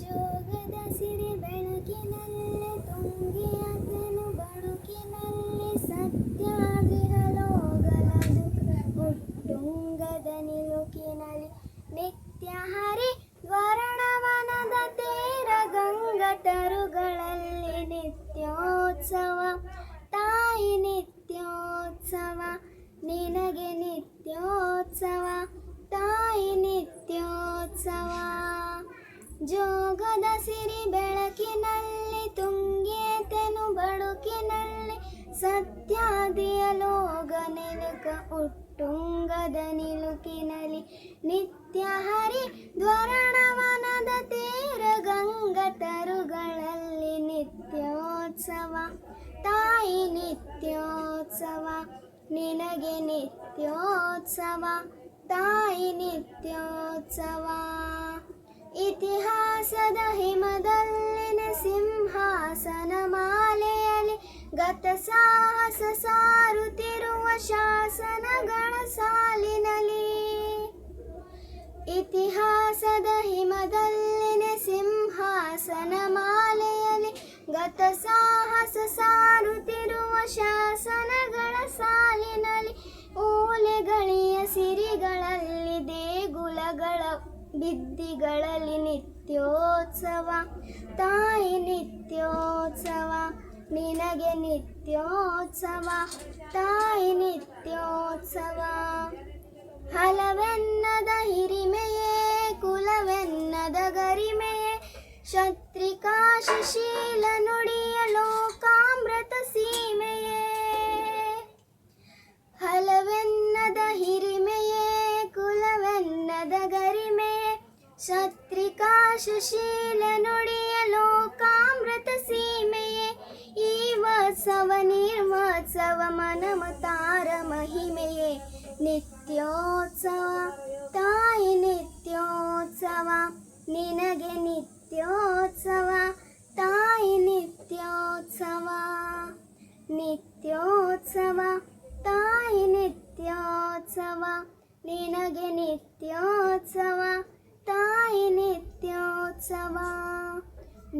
ಜೋಗದ ಸಿರಿ ಬೆಳಕಿನಲ್ಲಿ ತುಂಗಿಯಾದನು ಬಡುಕಿನಲ್ಲಿ ಸತ್ಯಾಗಿರಲೋಗಲದು ಉಟ್ಟುಂಗದ ನಿಲುಕಿನಲ್ಲಿ ನಿತ್ಯ ಹರಿ ವರ್ಣವನದ ತೇರ ಗಂಗತರುಗಳಲ್ಲಿ ನಿತ್ಯೋತ್ಸವ ತಾಯಿ ನಿತ್ಯೋತ್ಸವ ನಿನಗೆ ನಿತ್ಯೋತ್ಸವ ತಾಯಿ ನಿತ್ಯೋತ್ಸವ ಜೋಗದ ಸಿರಿ ಬೆಳಕಿನಲ್ಲಿ ತುಂಗೇತೆನು ಬಡುಕಿನಲ್ಲಿ ಸತ್ಯಾದಿಯ ಲೋಗ ನೆಲುಕ ಉಟ್ಟುಂಗದ ನಿಲುಕಿನಲ್ಲಿ ನಿತ್ಯ ಹರಿ ದ್ವರಣವನದ ತೇರ ಗಂಗತರುಗಳಲ್ಲಿ ನಿತ್ಯೋತ್ಸವ ತಾಯಿ ನಿತ್ಯೋತ್ಸವ ನಿನಗೆ ನಿತ್ಯೋತ್ಸವ ತಾಯಿ ನಿತ್ಯೋತ್ಸವ ಇತಿಹಾಸದ ಹಿಮದಲ್ಲಿನ ಸಿಂಹಾಸನ ಮಾಲೆಯಲ್ಲಿ ಗತ ಸಾಹಸ ಸಾರುತ್ತಿರುವ ಶಾಸನಗಳ ಸಾಲಿನಲ್ಲಿ ಇತಿಹಾಸದ ಹಿಮದಲ್ಲಿನ ಸಿಂಹಾಸನ ಮಾಲೆಯಲ್ಲಿ ಗತ ಸಾಹಸ ಸಾರುತ್ತಿರುವ ಶಾಸನಗಳ ಸಾಲಿನಲ್ಲಿ ಓಲೆಗಳಿಯ ಸಿರಿಗಳಲ್ಲಿ ದೇಗುಲಗಳ ಬಿದ್ದಿಗಳಲ್ಲಿ ನಿತ್ಯೋತ್ಸವ ತಾಯಿ ನಿತ್ಯೋತ್ಸವ ನಿನಗೆ ನಿತ್ಯೋತ್ಸವ ತಾಯಿ ನಿತ್ಯೋತ್ಸವ ಹಲವೆನ್ನದ ಹಿರಿಮೆಯೇ ಕುಲವೆನ್ನದ ಗರಿಮೆಯೇ ಕ್ಷತ್ರಿಕಾ ಸುಶೀಲ ನುಡಿಯ ಲೋಕಾಮೃತ ಸೀಮೆಯೇ ಹಲವೆನ್ನದ ಹಿರಿಮೆಯೇ ಕುಲವೆನ್ನದ ಗರಿಮೆಯೇ ಕ್ಷತ್ರಿಕಾ ಸುಶೀಲ ನುಡಿಯ ಲೋಕಾಮೃತ ಸೀಮೆಯೇ ಈ ವತ್ಸವ ನಿರ್ಮತ್ಸವ ಮನಮತಾರ ಮಹಿಮೆಯೇ ನಿತ್ಯೋತ್ಸವ ತಾಯಿ ನಿತ್ಯೋತ್ಸವ ನಿನಗೆ ನಿತ್ಯೋತ್ಸವ ತಾಯಿ ನಿತ್ಯೋತ್ಸವ ನಿತ್ಯೋತ್ಸವ ತಾಯಿ ನಿತ್ಯೋತ್ಸವ ನಿನಗೆ ನಿತ್ಯೋತ್ಸವ ತಾಯಿ ನಿತ್ಯೋತ್ಸವ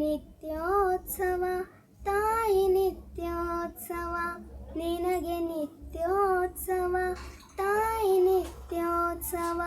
ನಿತ್ಯೋತ್ಸವ ತಾಯಿ ನಿತ್ಯೋತ್ಸವ ನಿನಗೆ ನಿತ್ಯೋತ್ಸವ ತಾಯಿ ನಿತ್ಯೋತ್ಸವ